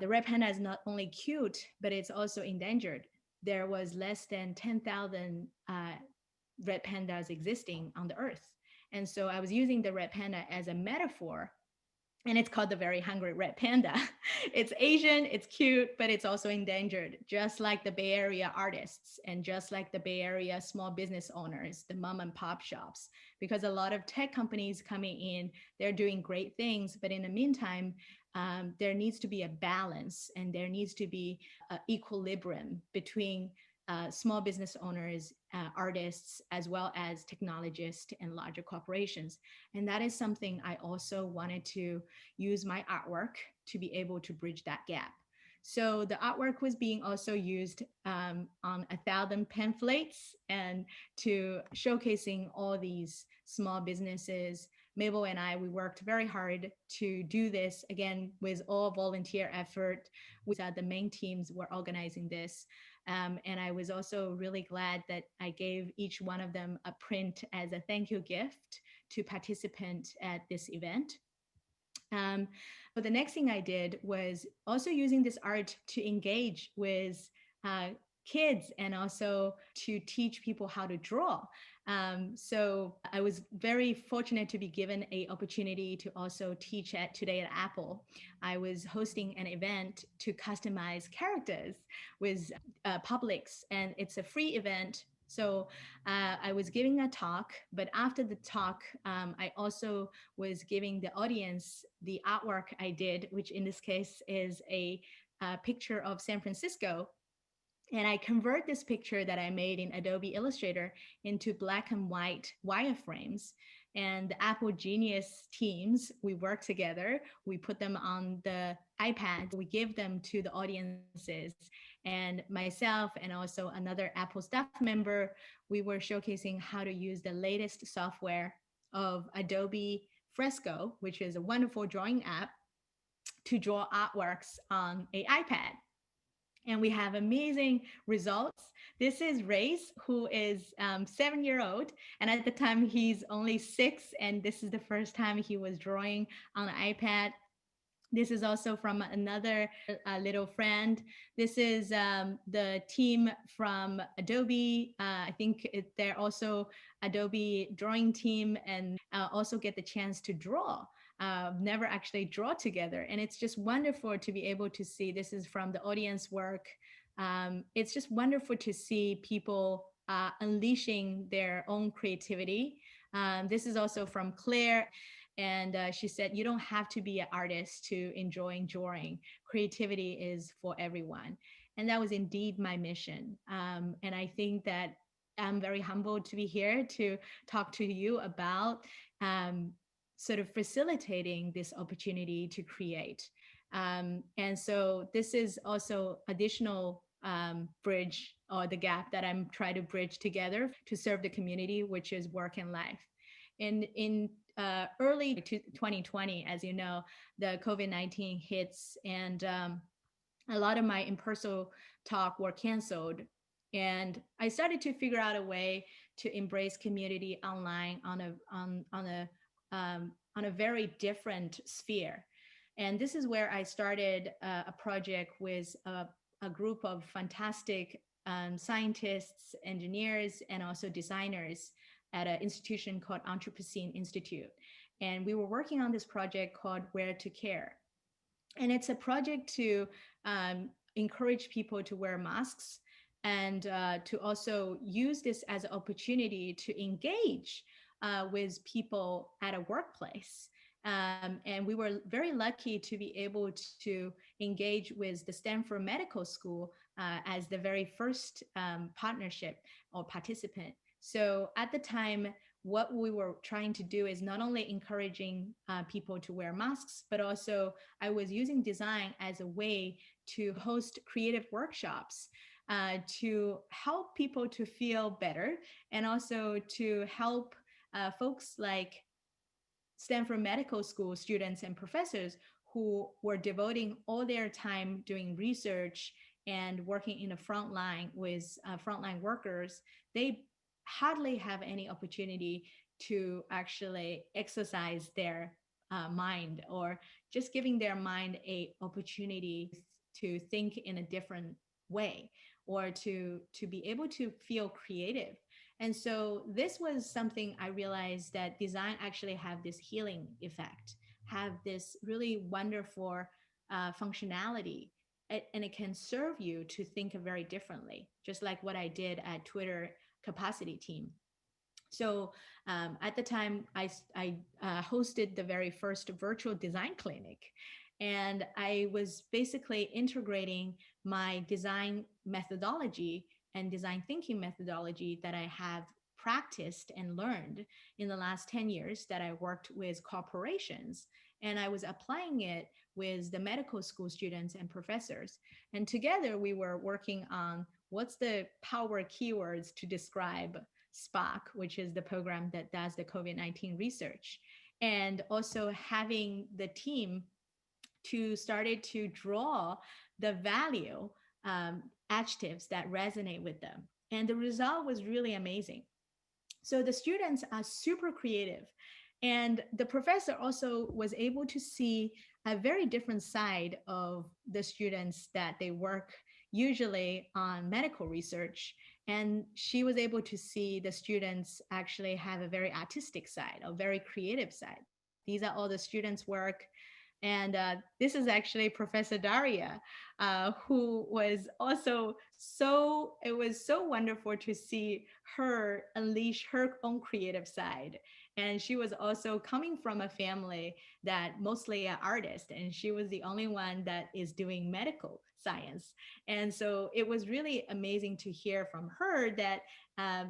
the red panda is not only cute, but it's also endangered. There was less than 10,000 red pandas existing on the earth. And so I was using the red panda as a metaphor, and it's called the very hungry red panda. It's Asian, it's cute, but it's also endangered, just like the Bay Area artists and just like the Bay Area small business owners, the mom and pop shops, because a lot of tech companies coming in, they're doing great things, but in the meantime, there needs to be a balance, and there needs to be an equilibrium between small business owners, artists, as well as technologists and larger corporations. And that is something I also wanted to use my artwork to be able to bridge that gap. So the artwork was being also used on 1,000 pamphlets and to showcasing all these small businesses. Mabel and I, we worked very hard to do this, again, with all volunteer effort. The main teams were organizing this. And I was also really glad that I gave each one of them a print as a thank you gift to participant at this event. But the next thing I did was also using this art to engage with kids and also to teach people how to draw. So I was very fortunate to be given an opportunity to also teach at Today at Apple. I was hosting an event to customize characters with Publix, and it's a free event. So I was giving a talk, but after the talk, I also was giving the audience the artwork I did, which in this case is a picture of San Francisco. And I convert this picture that I made in Adobe Illustrator into black and white wireframes. And the Apple Genius teams, we work together. We put them on the iPad. We give them to the audiences. And myself and also another Apple staff member, we were showcasing how to use the latest software of Adobe Fresco, which is a wonderful drawing app, to draw artworks on an iPad. And we have amazing results. This is Race, who is 7-year-old, and at the time he's only 6, and this is the first time he was drawing on an iPad. This is also from another little friend. This is the team from Adobe. I think they're also Adobe drawing team, and also get the chance to draw. Never actually draw together. And it's just wonderful to be able to see. This is from the audience work. It's just wonderful to see people unleashing their own creativity. This is also from Claire. And she said, you don't have to be an artist to enjoy drawing. Creativity is for everyone. And that was indeed my mission. And I think that I'm very humbled to be here to talk to you about sort of facilitating this opportunity to create. And so this is also additional bridge, or the gap that I'm trying to bridge together to serve the community, which is work and life. And in early 2020, as you know, the COVID-19 hits, and a lot of my in-person talk were canceled. And I started to figure out a way to embrace community online on a very different sphere. And this is where I started a project with a group of fantastic scientists, engineers, and also designers at an institution called Anthropocene Institute. And we were working on this project called Where to Care. And it's a project to encourage people to wear masks and to also use this as an opportunity to engage with people at a workplace. And we were very lucky to be able to engage with the Stanford Medical School as the very first partnership or participant. So at the time, what we were trying to do is not only encouraging people to wear masks, but also I was using design as a way to host creative workshops to help people to feel better, and also to help folks like Stanford Medical School students and professors who were devoting all their time doing research and working in the front line with frontline workers. They hardly have any opportunity to actually exercise their mind, or just giving their mind a opportunity to think in a different way, or to be able to feel creative. And so this was something I realized, that design actually have this healing effect, have this really wonderful functionality, and it can serve you to think very differently, just like what I did at Twitter Capacity Team. So at the time, I hosted the very first virtual design clinic. And I was basically integrating my design methodology and design thinking methodology that I have practiced and learned in the last 10 years that I worked with corporations. And I was applying it with the medical school students and professors. And together we were working on what's the power keywords to describe SPOC, which is the program that does the COVID-19 research. And also having the team to started to draw the value adjectives that resonate with them. And the result was really amazing. So the students are super creative. And the professor also was able to see a very different side of the students that they work usually on medical research. And she was able to see the students actually have a very artistic side, a very creative side. These are all the students' work. And this is actually Professor Daria, who was also it was so wonderful to see her unleash her own creative side. And she was also coming from a family that mostly an artist, and she was the only one that is doing medical science. And so it was really amazing to hear from her that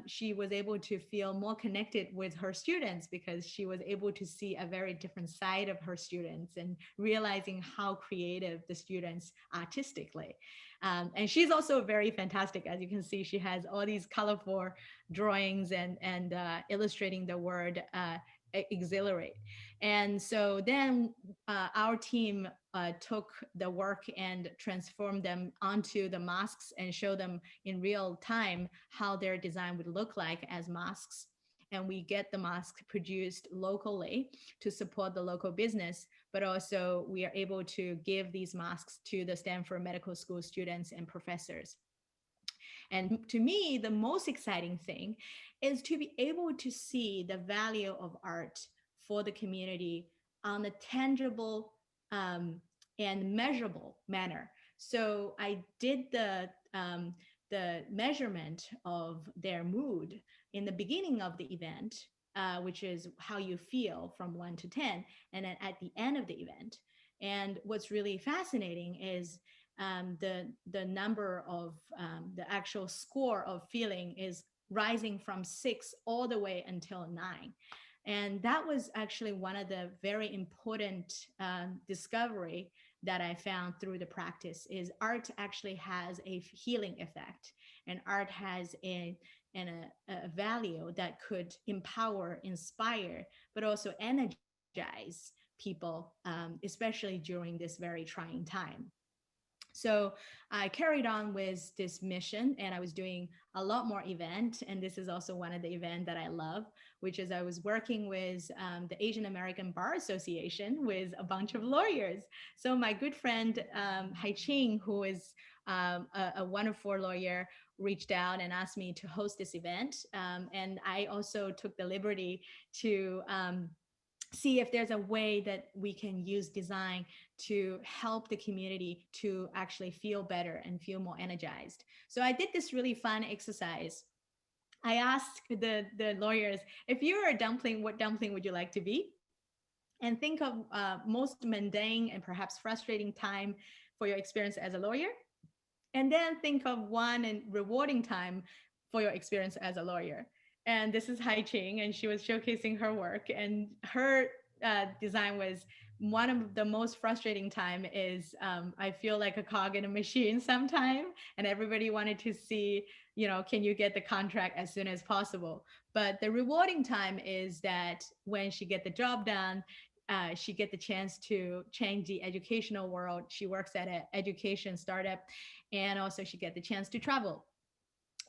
she was able to feel more connected with her students, because she was able to see a very different side of her students and realizing how creative the students artistically. And she's also very fantastic. As you can see, she has all these colorful drawings and illustrating the word exhilarate. And so then our team took the work and transformed them onto the masks and show them in real time how their design would look like as masks. And we get the mask produced locally to support the local business, but also we are able to give these masks to the Stanford Medical School students and professors. And to me, the most exciting thing is to be able to see the value of art for the community on a tangible and measurable manner. So I did the measurement of their mood in the beginning of the event, which is how you feel from 1 to 10, and then at the end of the event. And what's really fascinating is the number of the actual score of feeling is rising from 6 all the way until 9. And that was actually one of the very important discovery that I found through the practice is art actually has a healing effect, and art has a value that could empower, inspire, but also energize people, especially during this very trying time. So I carried on with this mission, and I was doing a lot more event. And this is also one of the events that I love, which is I was working with the Asian American Bar Association with a bunch of lawyers. So my good friend Hai Ching, who is a wonderful lawyer, reached out and asked me to host this event. And I also took the liberty to see if there's a way that we can use design to help the community to actually feel better and feel more energized. So I did this really fun exercise. I asked the lawyers, if you were a dumpling, what dumpling would you like to be? And think of most mundane and perhaps frustrating time for your experience as a lawyer. And then think of one and rewarding time for your experience as a lawyer. And this is Hai Ching, and she was showcasing her work. And her design was, one of the most frustrating time is I feel like a cog in a machine sometime, and everybody wanted to see, can you get the contract as soon as possible? But the rewarding time is that when she get the job done, she get the chance to change the educational world. She works at an education startup, and also she get the chance to travel.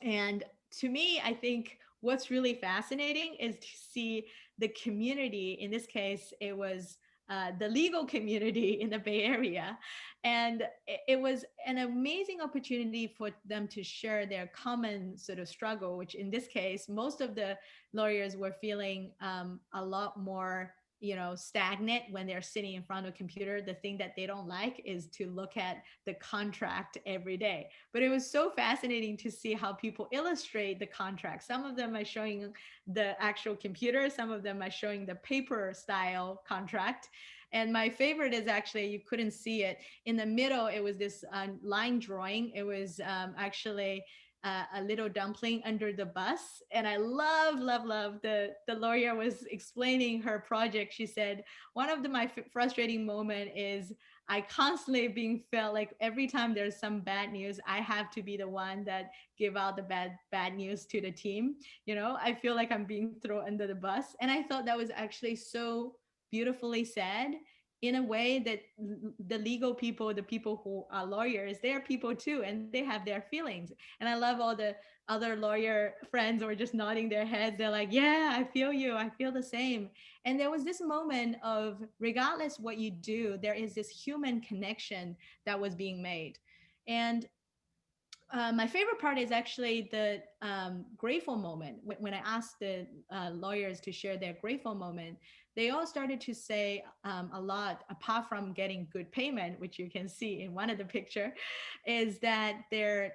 And to me, I think what's really fascinating is to see the community. In this case, it was the legal community in the Bay Area. And it was an amazing opportunity for them to share their common sort of struggle, which in this case, most of the lawyers were feeling a lot more stagnant when they're sitting in front of a computer. The thing that they don't like is to look at the contract every day. But it was so fascinating to see how people illustrate the contract. Some of them are showing the actual computer, some of them are showing the paper style contract. And my favorite is actually, you couldn't see it in the middle, it was this line drawing. It was actually a little dumpling under the bus. And I love the lawyer was explaining her project. She said, one of my frustrating moment is I constantly being felt like every time there's some bad news, I have to be the one that give out the bad news to the team. I feel like I'm being thrown under the bus. And I thought that was actually so beautifully said, in a way that the legal people, the people who are lawyers, they're people too, and they have their feelings. And I love all the other lawyer friends were just nodding their heads. They're like, yeah, I feel you. I feel the same. And there was this moment of, regardless what you do, there is this human connection that was being made. And my favorite part is actually the grateful moment. When I asked the lawyers to share their grateful moment, they all started to say a lot, apart from getting good payment, which you can see in one of the picture, is that they're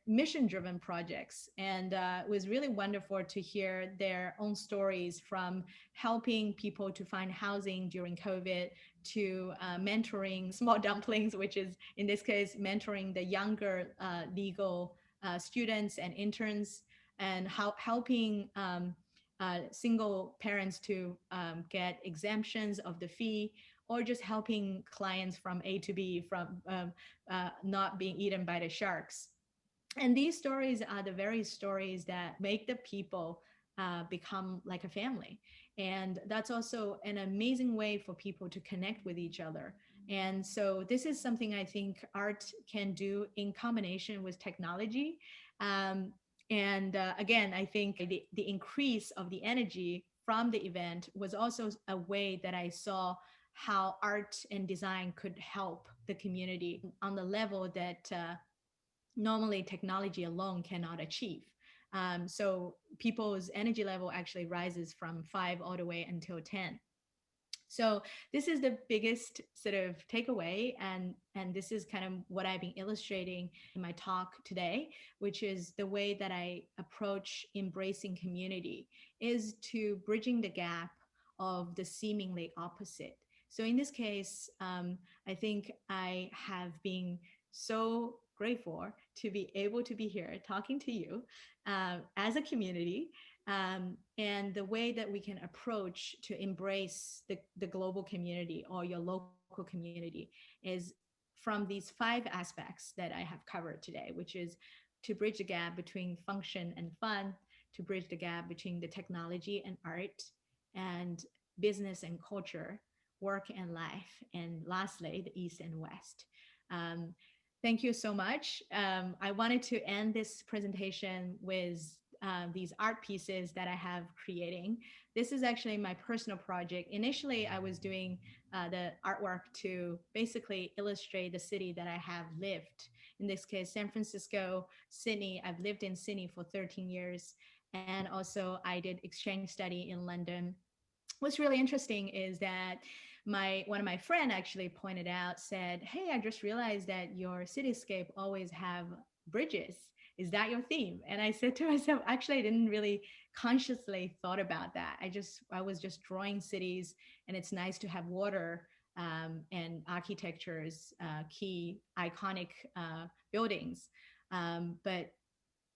mission-driven projects. And it was really wonderful to hear their own stories, from helping people to find housing during COVID, to mentoring small dumplings, which is in this case mentoring the younger legal students and interns, and helping single parents to get exemptions of the fee, or just helping clients from A to B, from not being eaten by the sharks. And these stories are the very stories that make the people become like a family. And that's also an amazing way for people to connect with each other. And so this is something I think art can do in combination with technology. And again, I think the increase of the energy from the event was also a way that I saw how art and design could help the community on the level that normally technology alone cannot achieve. So people's energy level actually rises from 5 all the way until 10. So this is the biggest sort of takeaway, and this is kind of what I've been illustrating in my talk today, which is the way that I approach embracing community is to bridging the gap of the seemingly opposite. So in this case, I think I have been so grateful to be able to be here talking to you as a community, and the way that we can approach to embrace the global community or your local community is from these 5 aspects that I have covered today, which is to bridge the gap between function and fun, to bridge the gap between the technology and art, and business and culture, work and life, and lastly, the East and West. Um, Thank you so much. I wanted to end this presentation with these art pieces that I have creating. This is actually my personal project. Initially, I was doing the artwork to basically illustrate the city that I have lived. In this case, San Francisco, Sydney. I've lived in Sydney for 13 years. And also I did exchange study in London. What's really interesting is that one of my friend actually pointed out, said, hey, I just realized that your cityscape always have bridges. Is that your theme? And I said to myself, actually, I didn't really consciously thought about that. I was just drawing cities, and it's nice to have water and architecture's key iconic buildings. But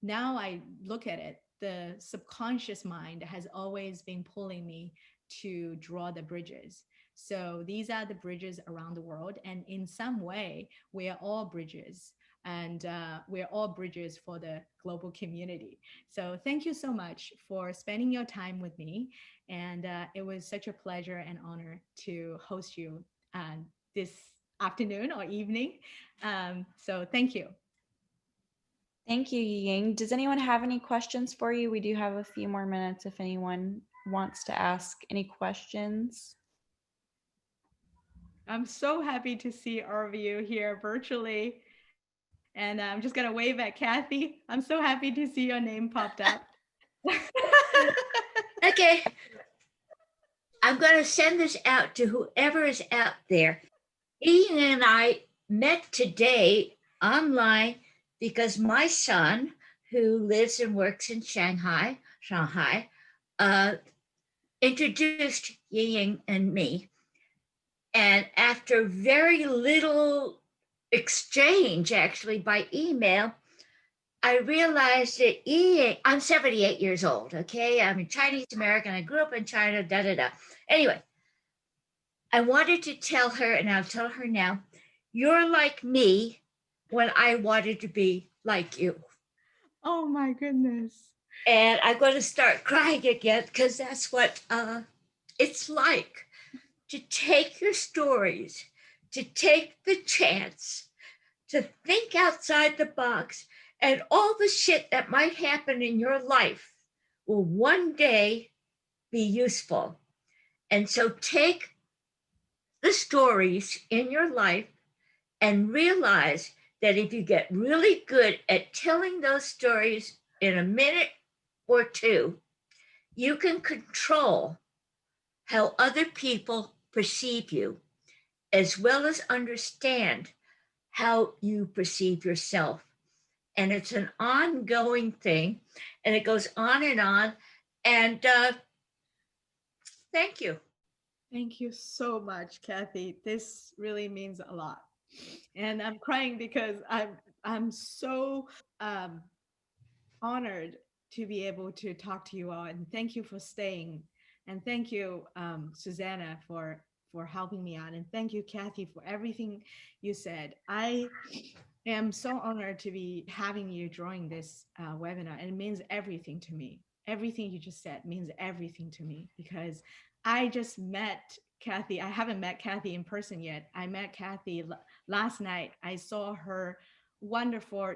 now I look at it, the subconscious mind has always been pulling me to draw the bridges. So these are the bridges around the world. And in some way, we are all bridges. And we're all bridges for the global community. So thank you so much for spending your time with me. And it was such a pleasure and honor to host you this afternoon or evening. So thank you. Thank you, Yiying. Does anyone have any questions for you? We do have a few more minutes if anyone wants to ask any questions. I'm so happy to see all of you here virtually. And I'm just going to wave at Kathy. I'm so happy to see your name popped up. Okay. I'm going to send this out to whoever is out there. Yiying and I met today online because my son, who lives and works in Shanghai, introduced Yiying and me. And after very little exchange, actually, by email, I realized that Yiying, I'm 78 years old, okay? I'm a Chinese American. I grew up in China, da da da. Anyway, I wanted to tell her, and I'll tell her now, you're like me when I wanted to be like you. Oh my goodness. And I'm going to start crying again because that's what it's like to take your stories, to take the chance, to think outside the box, and all the shit that might happen in your life will one day be useful. And so take the stories in your life and realize that if you get really good at telling those stories in a minute or two, you can control how other people perceive you, as well as understand how you perceive yourself. And it's an ongoing thing, and it goes on and on. And thank you. Thank you so much, Kathy. This really means a lot. And I'm crying because I'm so honored to be able to talk to you all. And thank you for staying. And thank you, Susanna, for helping me out. And thank you, Kathy, for everything you said. I am so honored to be having you join this webinar. And it means everything to me. Everything you just said means everything to me, because I just met Kathy. I haven't met Kathy in person yet. I met Kathy last night. I saw her wonderful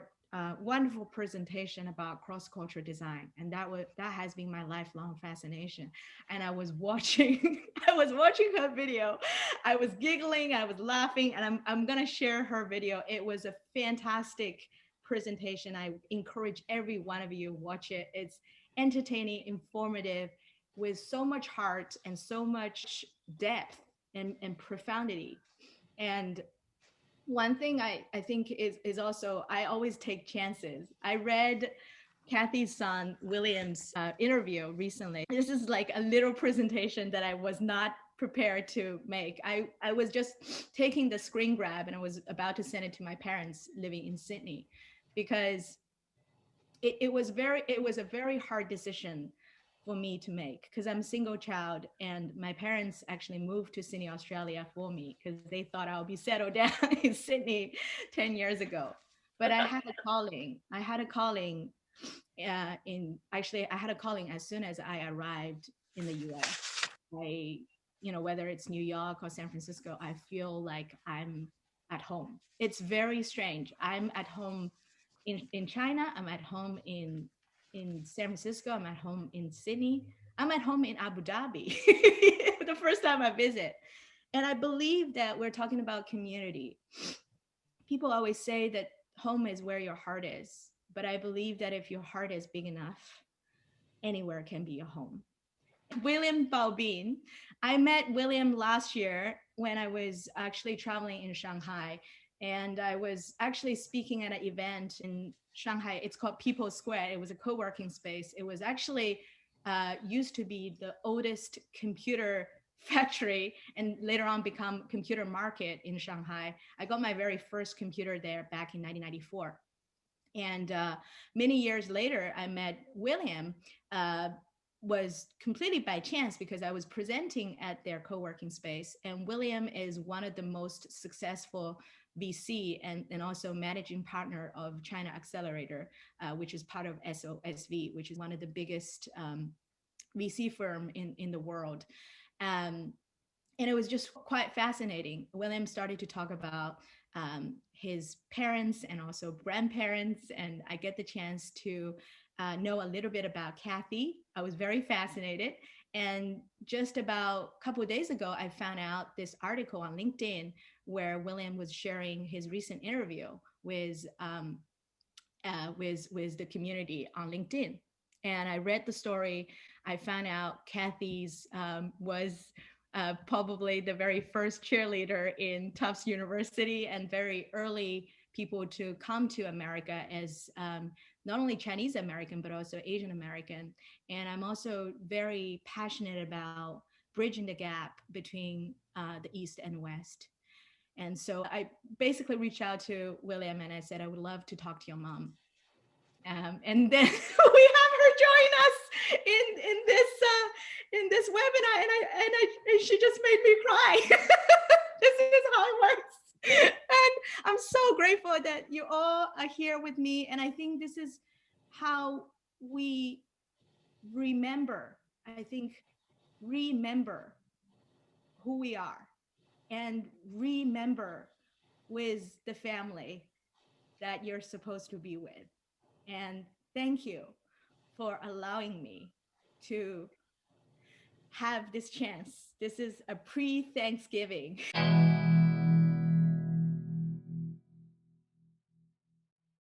wonderful presentation about cross-cultural design, and that has been my lifelong fascination. And I was watching I was watching her video. I was giggling, I was laughing, and I'm gonna share her video. It was a fantastic presentation. I encourage every one of you watch it. It's entertaining, informative, with so much heart and so much depth and profundity. And one thing I think is also, I always take chances. I read Kathy's son William's interview recently. This is like a little presentation that I was not prepared to make. I was just taking the screen grab and I was about to send it to my parents living in Sydney, because it was a very hard decision for me to make because I'm a single child, and my parents actually moved to Sydney, Australia for me because they thought I would be settled down in Sydney 10 years ago. But I had a calling. I had a calling I had a calling as soon as I arrived in the US. Whether it's New York or San Francisco, I feel like I'm at home. It's very strange. I'm at home in China. I'm at home in San Francisco. I'm at home in Sydney. I'm at home in Abu Dhabi the first time I visit. And I believe that we're talking about community. People always say that home is where your heart is. But I believe that if your heart is big enough, anywhere can be a home. William Baobin. I met William last year when I was actually traveling in Shanghai. And I was actually speaking at an event in Shanghai. It's called People Square. It was a co-working space. It was actually used to be the oldest computer factory and later on become computer market in Shanghai. I got my very first computer there back in 1994. And many years later, I met William, was completely by chance because I was presenting at their co-working space. And William is one of the most successful VC and also managing partner of China Accelerator, which is part of SOSV, which is one of the biggest VC firm in the world. And it was just quite fascinating. William started to talk about his parents and also grandparents, and I get the chance to know a little bit about Kathy. I was very fascinated. And just about a couple of days ago, I found out this article on LinkedIn where William was sharing his recent interview with the community on LinkedIn. And I read the story. I found out Kathy's was probably the very first cheerleader in Tufts University and very early people to come to America as not only Chinese American, but also Asian American. And I'm also very passionate about bridging the gap between the East and West. And so I basically reached out to William and I said, I would love to talk to your mom. And then we have her join us in this webinar, and she just made me cry. This is how it works, and I'm so grateful that you all are here with me. And I think this is how we remember. I think remember who we are, and remember with the family that you're supposed to be with. And thank you for allowing me to have this chance. This is a pre-Thanksgiving.